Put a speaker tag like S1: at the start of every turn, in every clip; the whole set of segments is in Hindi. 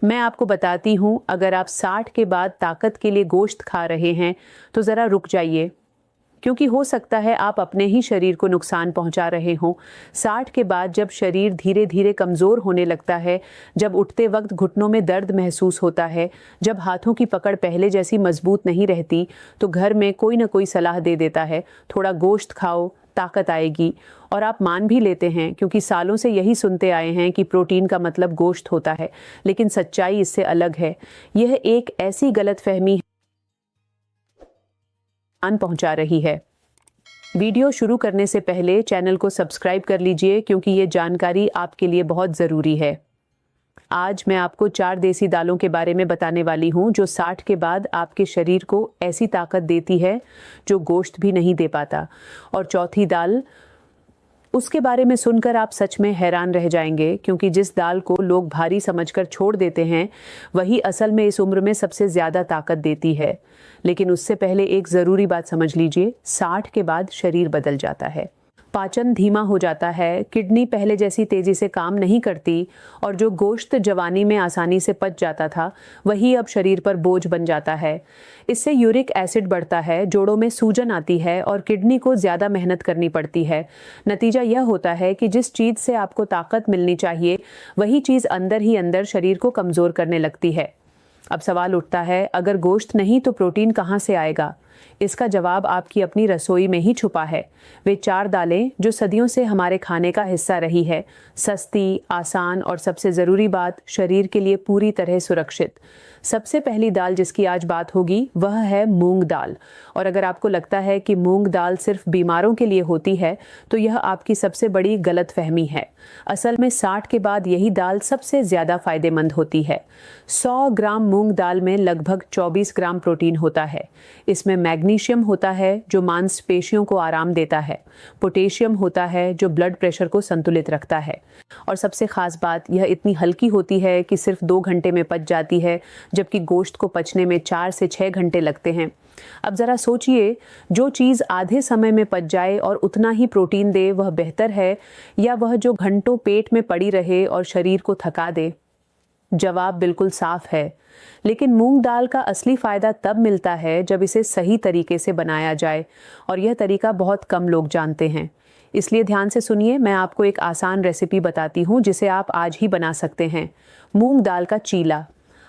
S1: मैं आपको बताती हूँ, अगर आप 60 के बाद ताकत के लिए गोश्त खा रहे हैं तो ज़रा रुक जाइए, क्योंकि हो सकता है आप अपने ही शरीर को नुकसान पहुंचा रहे हों। 60 के बाद जब शरीर धीरे धीरे कमज़ोर होने लगता है, जब उठते वक्त घुटनों में दर्द महसूस होता है, जब हाथों की पकड़ पहले जैसी मजबूत नहीं रहती, तो घर में कोई ना कोई सलाह दे देता है, थोड़ा गोश्त खाओ, ताकत आएगी। और आप मान भी लेते हैं, क्योंकि सालों से यही सुनते आए हैं कि प्रोटीन का मतलब गोश्त होता है। लेकिन सच्चाई इससे अलग है। यह एक ऐसी गलतफहमी पहुंचा रही है। वीडियो शुरू करने से पहले चैनल को सब्सक्राइब कर लीजिए, क्योंकि ये जानकारी आपके लिए बहुत ज़रूरी है। आज मैं आपको 4 देसी दालों के बारे में बताने वाली हूँ, जो 60 के बाद आपके शरीर को ऐसी ताकत देती है जो गोश्त भी नहीं दे पाता। और चौथी दाल, उसके बारे में सुनकर आप सच में हैरान रह जाएंगे, क्योंकि जिस दाल को लोग भारी समझकर छोड़ देते हैं, वही असल में इस उम्र में सबसे ज़्यादा ताकत देती है। लेकिन उससे पहले एक ज़रूरी बात समझ लीजिए, 60 के बाद शरीर बदल जाता है। पाचन धीमा हो जाता है, किडनी पहले जैसी तेजी से काम नहीं करती, और जो गोश्त जवानी में आसानी से पच जाता था, वही अब शरीर पर बोझ बन जाता है। इससे यूरिक एसिड बढ़ता है, जोड़ों में सूजन आती है और किडनी को ज़्यादा मेहनत करनी पड़ती है। नतीजा यह होता है कि जिस चीज़ से आपको ताकत मिलनी चाहिए, वही चीज़ अंदर ही अंदर शरीर को कमज़ोर करने लगती है। अब सवाल उठता है, अगर गोश्त नहीं तो प्रोटीन कहाँ से आएगा? इसका जवाब आपकी अपनी रसोई में ही छुपा है। वे 4 दालें जो सदियों से हमारे खाने का हिस्सा रही है, सस्ती, आसान और सबसे ज़रूरी बात, शरीर के लिए पूरी तरह सुरक्षित। सबसे पहली दाल जिसकी आज बात होगी वह है मूंग दाल। और अगर आपको लगता है कि मूंग दाल सिर्फ बीमारों के लिए होती है, तो यह आपकी सबसे बड़ी गलतफहमी है। असल में 60 के बाद यही दाल सबसे ज़्यादा फायदेमंद होती है। 100 ग्राम मूंग दाल में लगभग 24 ग्राम प्रोटीन होता है। इसमें मैग्नीशियम होता है जो मांसपेशियों को आराम देता है, पोटेशियम होता है जो ब्लड प्रेशर को संतुलित रखता है, और सबसे खास बात, यह इतनी हल्की होती है कि सिर्फ 2 घंटे में पच जाती है, जबकि गोश्त को पचने में 4 से 6 घंटे लगते हैं। अब ज़रा सोचिए, जो चीज़ आधे समय में पच जाए और उतना ही प्रोटीन दे, वह बेहतर है, या वह जो घंटों पेट में पड़ी रहे और शरीर को थका दे? जवाब बिल्कुल साफ है। लेकिन मूंग दाल का असली फ़ायदा तब मिलता है जब इसे सही तरीके से बनाया जाए, और यह तरीका बहुत कम लोग जानते हैं। इसलिए ध्यान से सुनिए, मैं आपको एक आसान रेसिपी बताती हूँ जिसे आप आज ही बना सकते हैं। मूंग दाल का चीला।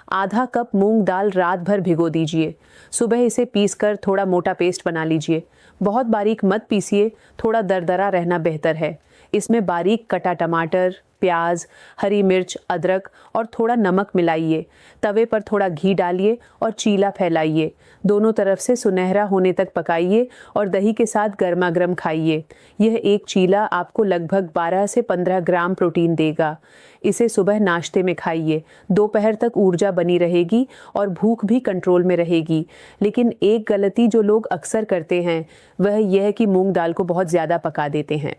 S1: आधा कप मूंग दाल रात भर भिगो दीजिए। सुबह इसे पीसकर थोड़ा मोटा पेस्ट बना लीजिए। बहुत बारीक मत पीसिए, थोड़ा दरदरा रहना बेहतर है। इसमें बारीक कटा टमाटर, प्याज, हरी मिर्च, अदरक और थोड़ा नमक मिलाइए। तवे पर थोड़ा घी डालिए और चीला फैलाइए। दोनों तरफ से सुनहरा होने तक पकाइए और दही के साथ गर्मा गर्म खाइए। यह एक चीला आपको लगभग 12 से 15 ग्राम प्रोटीन देगा। इसे सुबह नाश्ते में खाइए। दोपहर तक ऊर्जा बनी रहेगी और भूख भी कंट्रोल में रहेगी। लेकिन एक गलती जो लोग अक्सर करते हैं, वह यह है कि मूंग दाल को बहुत ज़्यादा पका देते हैं।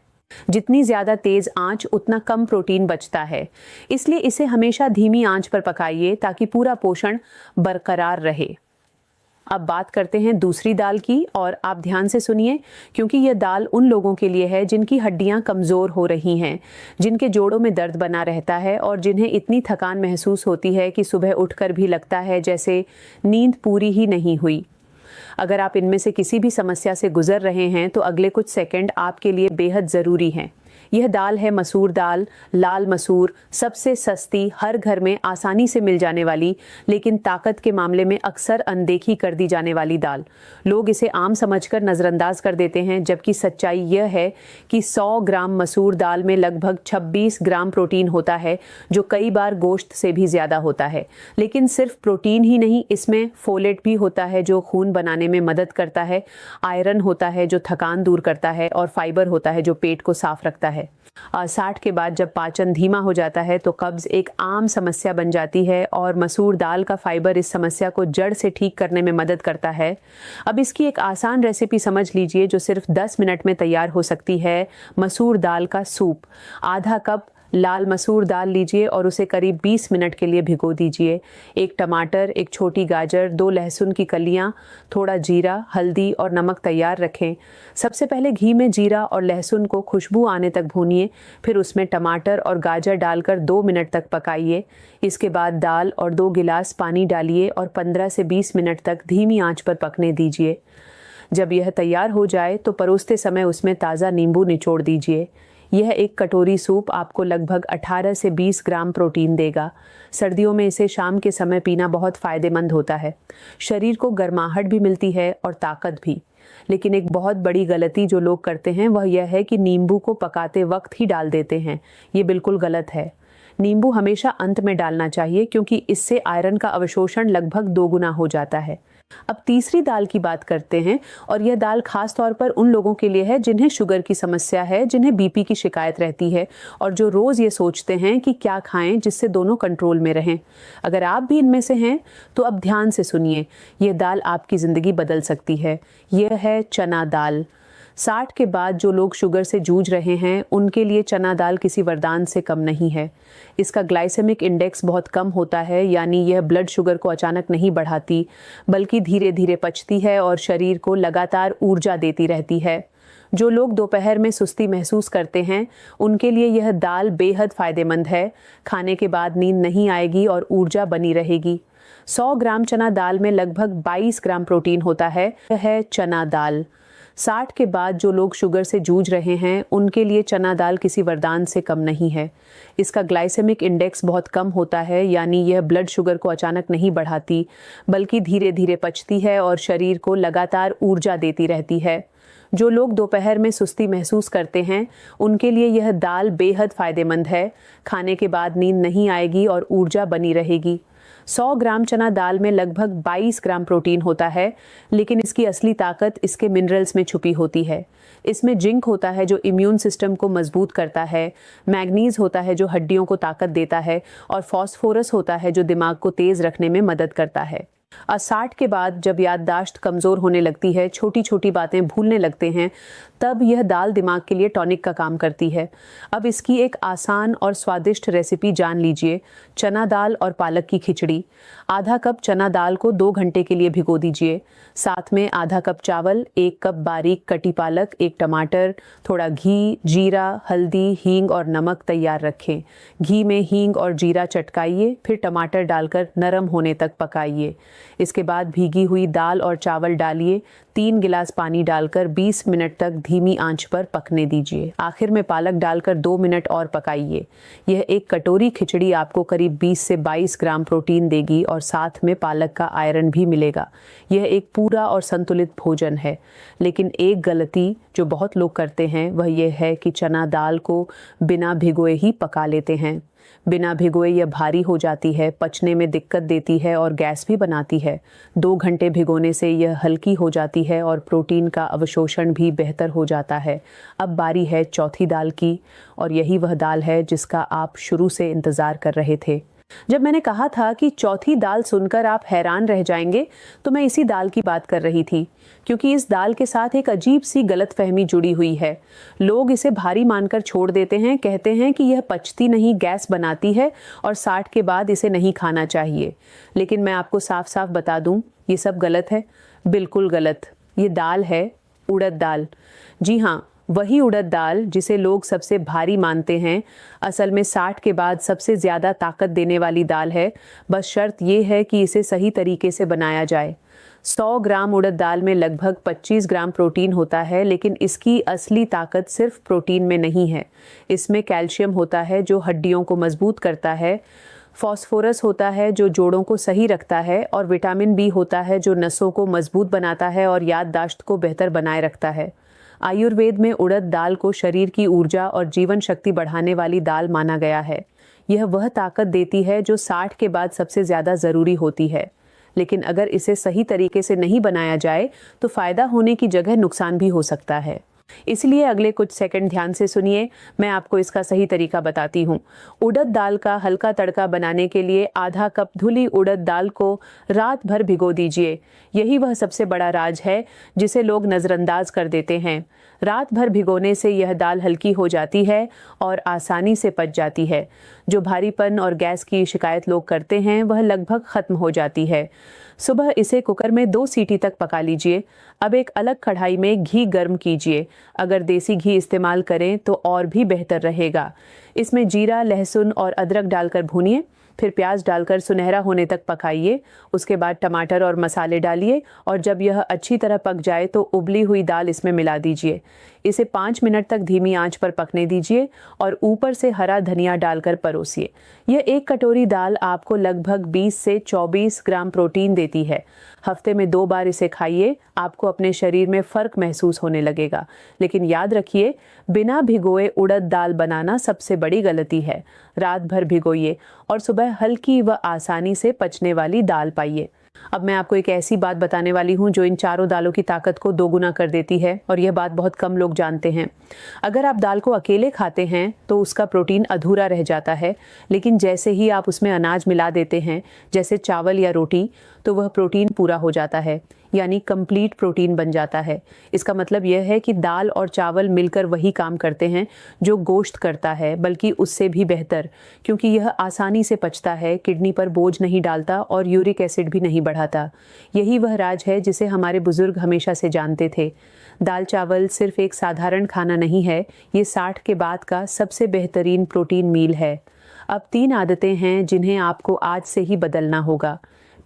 S1: जितनी ज़्यादा तेज़ आंच, उतना कम प्रोटीन बचता है। इसलिए इसे हमेशा धीमी आंच पर पकाइए, ताकि पूरा पोषण बरकरार रहे। अब बात करते हैं दूसरी दाल की, और आप ध्यान से सुनिए, क्योंकि यह दाल उन लोगों के लिए है जिनकी हड्डियां कमज़ोर हो रही हैं, जिनके जोड़ों में दर्द बना रहता है और जिन्हें इतनी थकान महसूस होती है कि सुबह उठकर भी लगता है जैसे नींद पूरी ही नहीं हुई। अगर आप इनमें से किसी भी समस्या से गुजर रहे हैं, तो अगले कुछ सेकंड आपके लिए बेहद ज़रूरी हैं। यह दाल है मसूर दाल, लाल मसूर, सबसे सस्ती, हर घर में आसानी से मिल जाने वाली, लेकिन ताकत के मामले में अक्सर अनदेखी कर दी जाने वाली दाल। लोग इसे आम समझकर नज़रअंदाज कर देते हैं, जबकि सच्चाई यह है कि 100 ग्राम मसूर दाल में लगभग 26 ग्राम प्रोटीन होता है, जो कई बार गोश्त से भी ज़्यादा होता है। लेकिन सिर्फ प्रोटीन ही नहीं, इसमें फोलेट भी होता है जो खून बनाने में मदद करता है, आयरन होता है जो थकान दूर करता है, और फाइबर होता है जो पेट को साफ रखता है। 60 के बाद जब पाचन धीमा हो जाता है, तो कब्ज एक आम समस्या बन जाती है, और मसूर दाल का फाइबर इस समस्या को जड़ से ठीक करने में मदद करता है। अब इसकी एक आसान रेसिपी समझ लीजिए, जो सिर्फ 10 मिनट में तैयार हो सकती है। मसूर दाल का सूप। आधा कप लाल मसूर दाल लीजिए और उसे करीब 20 मिनट के लिए भिगो दीजिए। एक टमाटर, एक छोटी गाजर, 2 लहसुन की कलियां, थोड़ा जीरा, हल्दी और नमक तैयार रखें। सबसे पहले घी में जीरा और लहसुन को खुशबू आने तक भूनिए, फिर उसमें टमाटर और गाजर डालकर 2 मिनट तक पकाइए। इसके बाद दाल और 2 गिलास पानी डालिए और 15 से 20 मिनट तक धीमी आंच पर पकने दीजिए। जब यह तैयार हो जाए तो परोसते समय उसमें ताज़ा नींबू निचोड़ दीजिए। यह एक कटोरी सूप आपको लगभग 18 से 20 ग्राम प्रोटीन देगा। सर्दियों में इसे शाम के समय पीना बहुत फ़ायदेमंद होता है। शरीर को गर्माहट भी मिलती है और ताकत भी। लेकिन एक बहुत बड़ी गलती जो लोग करते हैं वह यह है कि नींबू को पकाते वक्त ही डाल देते हैं। ये बिल्कुल गलत है। नींबू हमेशा अंत में डालना चाहिए क्योंकि इससे आयरन का अवशोषण लगभग 2 गुना हो जाता है। अब तीसरी दाल की बात करते हैं और यह दाल खास तौर पर उन लोगों के लिए है जिन्हें शुगर की समस्या है, जिन्हें बीपी की शिकायत रहती है और जो रोज़ ये सोचते हैं कि क्या खाएं जिससे दोनों कंट्रोल में रहें। अगर आप भी इनमें से हैं तो अब ध्यान से सुनिए, यह दाल आपकी ज़िंदगी बदल सकती है। यह है चना दाल। 60 के बाद जो लोग शुगर से जूझ रहे हैं उनके लिए चना दाल किसी वरदान से कम नहीं है। इसका ग्लाइसेमिक इंडेक्स बहुत कम होता है, यानी यह ब्लड शुगर को अचानक नहीं बढ़ाती बल्कि धीरे धीरे पचती है और शरीर को लगातार ऊर्जा देती रहती है। जो लोग दोपहर में सुस्ती महसूस करते हैं उनके लिए यह दाल बेहद फ़ायदेमंद है। खाने के बाद नींद नहीं आएगी और ऊर्जा बनी रहेगी। 100 ग्राम चना दाल में लगभग 22 ग्राम प्रोटीन होता है। यह है चना दाल। 60 के बाद जो लोग शुगर से जूझ रहे हैं उनके लिए चना दाल किसी वरदान से कम नहीं है। इसका ग्लाइसेमिक इंडेक्स बहुत कम होता है, यानी यह ब्लड शुगर को अचानक नहीं बढ़ाती बल्कि धीरे धीरे पचती है और शरीर को लगातार ऊर्जा देती रहती है। जो लोग दोपहर में सुस्ती महसूस करते हैं उनके लिए यह दाल बेहद फ़ायदेमंद है। खाने के बाद नींद नहीं आएगी और ऊर्जा बनी रहेगी। 100 ग्राम चना दाल में लगभग 22 ग्राम प्रोटीन होता है, लेकिन इसकी असली ताकत इसके मिनरल्स में छुपी होती है। इसमें जिंक होता है जो इम्यून सिस्टम को मजबूत करता है, मैग्नीज होता है जो हड्डियों को ताकत देता है और फॉस्फोरस होता है जो दिमाग को तेज रखने में मदद करता है। 60 के बाद जब याददाश्त कमज़ोर होने लगती है, छोटी छोटी बातें भूलने लगते हैं, तब यह दाल दिमाग के लिए टॉनिक का काम करती है। अब इसकी एक आसान और स्वादिष्ट रेसिपी जान लीजिए, चना दाल और पालक की खिचड़ी। आधा कप चना दाल को 2 घंटे के लिए भिगो दीजिए। साथ में आधा कप चावल, 1 कप बारीक कटी पालक, 1 टमाटर, थोड़ा घी, जीरा, हल्दी, हींग और नमक तैयार रखें। घी में हींग और जीरा चटकाइए, फिर टमाटर डालकर नरम होने तक पकाइए। इसके बाद भीगी हुई दाल और चावल डालिए। 3 गिलास पानी डालकर 20 मिनट तक धीमी आंच पर पकने दीजिए। आखिर में पालक डालकर 2 मिनट और पकाइए। यह एक कटोरी खिचड़ी आपको करीब 20 से 22 ग्राम प्रोटीन देगी और साथ में पालक का आयरन भी मिलेगा। यह एक पूरा और संतुलित भोजन है। लेकिन एक गलती जो बहुत लोग करते हैं वह यह है कि चना दाल को बिना भिगोए ही पका लेते हैं। बिना भिगोए यह भारी हो जाती है, पचने में दिक्कत देती है और गैस भी बनाती है। 2 घंटे भिगोने से यह हल्की हो जाती है और प्रोटीन का अवशोषण भी बेहतर हो जाता है। अब बारी है चौथी दाल की, और यही वह दाल है जिसका आप शुरू से इंतज़ार कर रहे थे। जब मैंने कहा था कि चौथी दाल सुनकर आप हैरान रह जाएंगे, तो मैं इसी दाल की बात कर रही थी, क्योंकि इस दाल के साथ एक अजीब सी गलतफहमी जुड़ी हुई है। लोग इसे भारी मानकर छोड़ देते हैं, कहते हैं कि यह पचती नहीं, गैस बनाती है और 60 के बाद इसे नहीं खाना चाहिए। लेकिन मैं आपको साफ साफ बता दूं, ये सब गलत है, बिल्कुल गलत। ये दाल है उड़द दाल। जी हाँ, वही उड़द दाल जिसे लोग सबसे भारी मानते हैं, असल में 60 के बाद सबसे ज़्यादा ताकत देने वाली दाल है। बस शर्त ये है कि इसे सही तरीके से बनाया जाए। 100 ग्राम उड़द दाल में लगभग 25 ग्राम प्रोटीन होता है, लेकिन इसकी असली ताकत सिर्फ प्रोटीन में नहीं है। इसमें कैल्शियम होता है जो हड्डियों को मजबूत करता है, फॉस्फोरस होता है जो जोड़ों को सही रखता है, और विटामिन बी होता है जो नसों को मजबूत बनाता है और याददाश्त को बेहतर बनाए रखता है। आयुर्वेद में उड़द दाल को शरीर की ऊर्जा और जीवन शक्ति बढ़ाने वाली दाल माना गया है। यह वह ताकत देती है जो 60 के बाद सबसे ज़्यादा ज़रूरी होती है। लेकिन अगर इसे सही तरीके से नहीं बनाया जाए तो फ़ायदा होने की जगह नुकसान भी हो सकता है। इसलिए अगले कुछ सेकंड ध्यान से सुनिए, मैं आपको इसका सही तरीका बताती हूँ। उड़द दाल का हल्का तड़का बनाने के लिए आधा कप धुली उड़द दाल को रात भर भिगो दीजिए। यही वह सबसे बड़ा राज है जिसे लोग नज़रअंदाज कर देते हैं। रात भर भिगोने से यह दाल हल्की हो जाती है और आसानी से पच जाती है। जो भारीपन और गैस की शिकायत लोग करते हैं वह लगभग खत्म हो जाती है। सुबह इसे कुकर में 2 सीटी तक पका लीजिए। अब एक अलग कढ़ाई में घी गर्म कीजिए। अगर देसी घी इस्तेमाल करें तो और भी बेहतर रहेगा। इसमें जीरा, लहसुन और अदरक डालकर भूनिए, फिर प्याज डालकर सुनहरा होने तक पकाइए। उसके बाद टमाटर और मसाले डालिए और जब यह अच्छी तरह पक जाए तो उबली हुई दाल इसमें मिला दीजिए। इसे 5 मिनट तक धीमी आंच पर पकने दीजिए और ऊपर से हरा धनिया डालकर परोसिए। यह 1 कटोरी दाल आपको लगभग 20 से 24 ग्राम प्रोटीन देती है। हफ्ते में 2 बार इसे खाइए, आपको अपने शरीर में फ़र्क महसूस होने लगेगा। लेकिन याद रखिए, बिना भिगोए उड़द दाल बनाना सबसे बड़ी गलती है। रात भर भिगोइए और सुबह हल्की व आसानी से पचने वाली दाल पाइए। अब मैं आपको एक ऐसी बात बताने वाली हूँ जो इन चारों दालों की ताकत को दोगुना कर देती है और यह बात बहुत कम लोग जानते हैं। अगर आप दाल को अकेले खाते हैं तो उसका प्रोटीन अधूरा रह जाता है, लेकिन जैसे ही आप उसमें अनाज मिला देते हैं, जैसे चावल या रोटी, तो वह प्रोटीन पूरा हो जाता है, यानी कंप्लीट प्रोटीन बन जाता है। इसका मतलब यह है कि दाल और चावल मिलकर वही काम करते हैं जो गोश्त करता है, बल्कि उससे भी बेहतर, क्योंकि यह आसानी से पचता है, किडनी पर बोझ नहीं डालता और यूरिक एसिड भी नहीं बढ़ाता। यही वह राज है जिसे हमारे बुजुर्ग हमेशा से जानते थे। दाल चावल सिर्फ एक साधारण खाना नहीं है, ये 60 के बाद का सबसे बेहतरीन प्रोटीन मील है। अब 3 आदतें हैं जिन्हें आपको आज से ही बदलना होगा।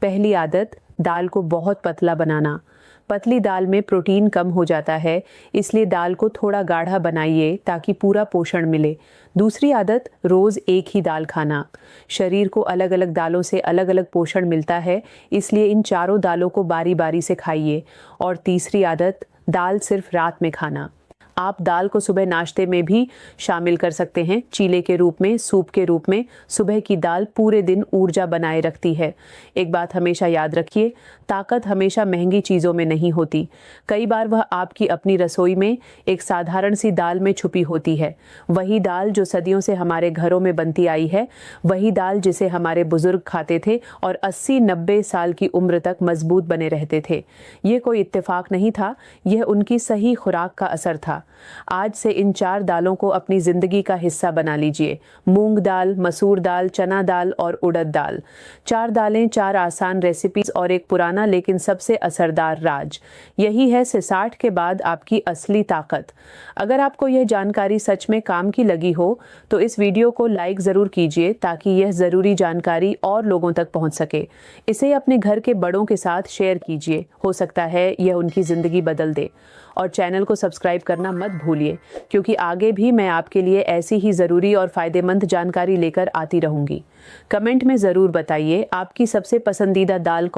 S1: पहली आदत, दाल को बहुत पतला बनाना। पतली दाल में प्रोटीन कम हो जाता है, इसलिए दाल को थोड़ा गाढ़ा बनाइए ताकि पूरा पोषण मिले। दूसरी आदत, रोज़ एक ही दाल खाना। शरीर को अलग अलग दालों से अलग अलग पोषण मिलता है, इसलिए इन चारों दालों को बारी बारी से खाइए। और तीसरी आदत, दाल सिर्फ रात में खाना। आप दाल को सुबह नाश्ते में भी शामिल कर सकते हैं, चीले के रूप में, सूप के रूप में। सुबह की दाल पूरे दिन ऊर्जा बनाए रखती है। एक बात हमेशा याद रखिए, ताकत हमेशा महंगी चीज़ों में नहीं होती। कई बार वह आपकी अपनी रसोई में एक साधारण सी दाल में छुपी होती है। वही दाल जो सदियों से हमारे घरों में बनती आई है, वही दाल जिसे हमारे बुजुर्ग खाते थे और 80-90 साल की उम्र तक मजबूत बने रहते थे। ये कोई इत्तेफाक नहीं था, यह उनकी सही खुराक का असर था। आज से इन 4 दालों को अपनी जिंदगी का हिस्सा बना लीजिए। मूंग दाल, मसूर दाल, चना दाल और उड़द दाल। 4 दालें, 4 आसान रेसिपीज और एक पुराना लेकिन सबसे असरदार राज। यही है 60 के बाद आपकी असली ताकत। अगर आपको यह जानकारी सच में काम की लगी हो तो इस वीडियो को लाइक ज़रूर कीजिए ताकि यह ज़रूरी जानकारी और लोगों तक पहुंच सके। इसे अपने घर के बड़ों के साथ शेयर कीजिए, हो सकता है यह उनकी ज़िंदगी बदल दे। और चैनल को सब्सक्राइब करना मत भूलिए, क्योंकि आगे भी मैं आपके लिए ऐसी ही ज़रूरी और फ़ायदेमंद जानकारी लेकर आती रहूँगी। कमेंट में ज़रूर बताइए आपकी सबसे पसंदीदा दाल